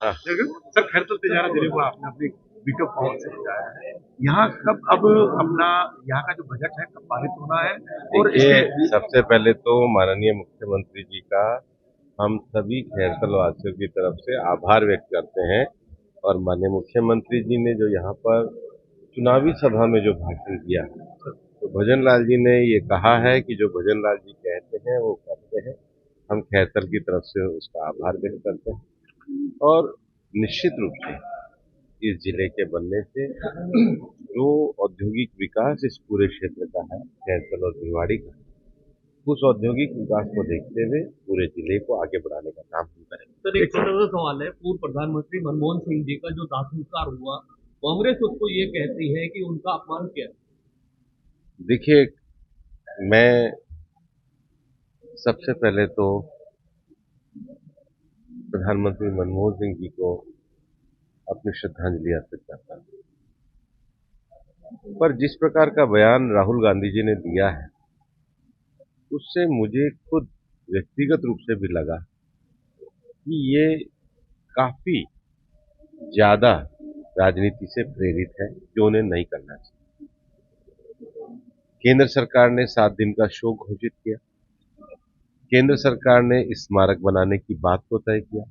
हाँ। सर खैरतुल तिजारा जिले को आपने अपनी वीटो पावर से बताया है। यहाँ कब अब अपना यहाँ का जो बजट है कब पारित होना है और देखिए, इसके सबसे पहले तो माननीय मुख्यमंत्री जी का हम सभी खैरतल वासियों की तरफ से आभार व्यक्त करते हैं। और माननीय मुख्यमंत्री जी ने जो यहाँ पर चुनावी सभा में जो भाषण दिया, तो भजन लाल जी ने ये कहा है कि जो भजन लाल जी कहते हैं वो करते हैं। हम खैरतल की तरफ से उसका आभार व्यक्त करते हैं। और निश्चित रूप से इस जिले के बनने से जो औद्योगिक विकास इस पूरे क्षेत्र का है, खैरतल और भिवाड़ी का, उस औद्योगिक विकास को देखते हुए पूरे जिले को आगे बढ़ाने का काम हम करेंगे। सर एक छोटा सा सवाल है, पूर्व प्रधानमंत्री मनमोहन सिंह जी का जो दाह संस्कार हुआ, कांग्रेस उसको ये कहती है कि उनका अपमान किया। देखिए, मैं सबसे पहले तो प्रधानमंत्री मनमोहन सिंह जी को अपनी श्रद्धांजलि अर्पित करता हूँ। पर जिस प्रकार का बयान राहुल गांधी जी ने दिया है, उससे मुझे खुद व्यक्तिगत रूप से भी लगा कि ये काफी ज्यादा राजनीति से प्रेरित है, जो उन्हें नहीं करना चाहिए। केंद्र सरकार ने 7 दिन का शोक घोषित किया। केंद्र सरकार ने स्मारक बनाने की बात को तय किया।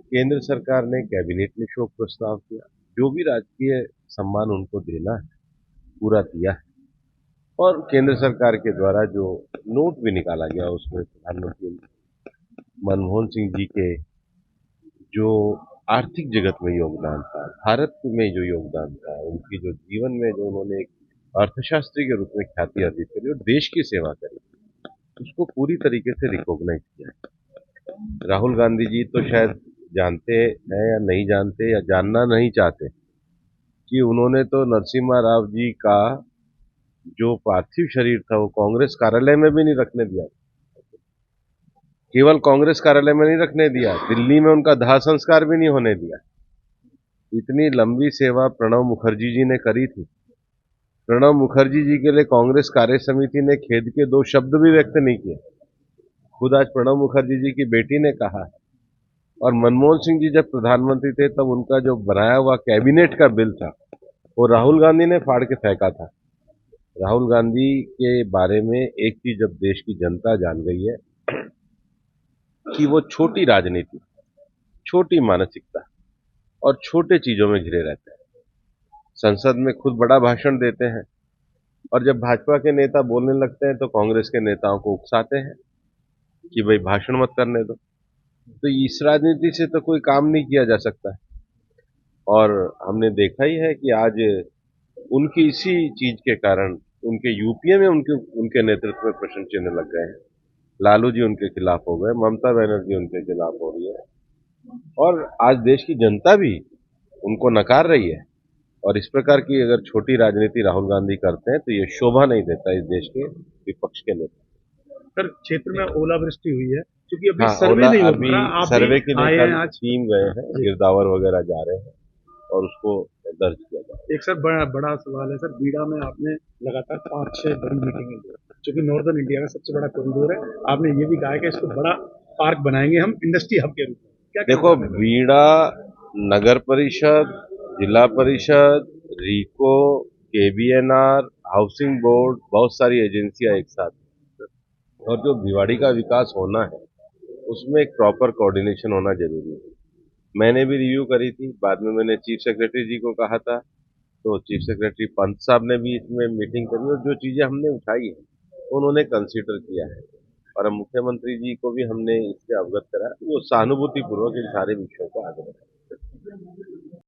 केंद्र सरकार ने कैबिनेट में शोक प्रस्ताव किया। जो भी राजकीय सम्मान उनको देना है पूरा दिया है। और केंद्र सरकार के द्वारा जो नोट भी निकाला गया, उसमें प्रधानमंत्री मनमोहन सिंह जी के जो आर्थिक जगत में योगदान था, भारत में जो योगदान था, उनकी जो जीवन में जो उन्होंने एक अर्थशास्त्री के रूप में ख्याति अर्जित करी और देश की सेवा करी, उसको पूरी तरीके से रिकॉग्नाइज किया है। राहुल गांधी जी तो शायद जानते हैं या नहीं जानते या जानना नहीं चाहते कि उन्होंने तो नरसिम्हा राव जी का जो पार्थिव शरीर था वो कांग्रेस कार्यालय में भी नहीं रखने दिया। केवल कांग्रेस कार्यालय में नहीं रखने दिया, दिल्ली में उनका दाह संस्कार भी नहीं होने दिया। इतनी लंबी सेवा प्रणब मुखर्जी जी ने करी थी। प्रणब मुखर्जी जी के लिए कांग्रेस कार्य समिति ने खेद के 2 शब्द भी व्यक्त नहीं किए। खुद आज प्रणब मुखर्जी जी की बेटी ने कहा है। और मनमोहन सिंह जी जब प्रधानमंत्री थे तब उनका जो बनाया हुआ कैबिनेट का बिल था, वो राहुल गांधी ने फाड़ के फेंका था। राहुल गांधी के बारे में एक चीज जब देश की जनता जान गई है कि वो छोटी राजनीति, छोटी मानसिकता और छोटे चीजों में घिरे रहते हैं। संसद में खुद बड़ा भाषण देते हैं और जब भाजपा के नेता बोलने लगते हैं तो कांग्रेस के नेताओं को उकसाते हैं कि भाई भाषण मत करने दो। तो इस राजनीति से तो कोई काम नहीं किया जा सकता है। और हमने देखा ही है कि आज उनकी इसी चीज के कारण उनके यूपीए में उनके उनके नेतृत्व में प्रश्न चिन्ह लग गए हैं। लालू जी उनके खिलाफ हो गए, ममता बनर्जी उनके खिलाफ हो रही है और आज देश की जनता भी उनको नकार रही है। और इस प्रकार की अगर छोटी राजनीति राहुल गांधी करते हैं तो ये शोभा नहीं देता इस देश के विपक्ष के नेता। सर क्षेत्र में ओलावृष्टि हुई है क्योंकि अभी हाँ, सर्वे ओला नहीं हो अभी पा रहा। आप सर्वे भी के लिए आए कल हैं आज। टीम गए हैं, गिरदावर वगैरह जा रहे हैं और उसको दर्ज किया जाए। एक सर बड़ा सवाल है सर, बीड़ा में आपने लगातार 5-6 बड़ी मीटिंगें दी, जो कि नॉर्दर्न इंडिया का सबसे बड़ा कॉरिडोर है। आपने ये भी कहा है कि इसको बड़ा पार्क बनाएंगे हम इंडस्ट्री हब के रूप में। क्या देखो, बीड़ा नगर परिषद, जिला परिषद, रीको, केबीएनआर, हाउसिंग बोर्ड, बहुत सारी एजेंसियां एक साथ हैं। और जो भिवाड़ी का विकास होना है उसमें एक प्रॉपर कोऑर्डिनेशन होना जरूरी है। मैंने भी रिव्यू करी थी, बाद में मैंने चीफ सेक्रेटरी जी को कहा था, तो चीफ सेक्रेटरी पंत साहब ने भी इसमें मीटिंग करी और जो चीजें हमने उठाई है उन्होंने कंसीडर किया है। और अब मुख्यमंत्री जी को भी हमने इससे अवगत करा, वो सहानुभूति पूर्वक इन सारे विषयों को आगे बढ़ाएं।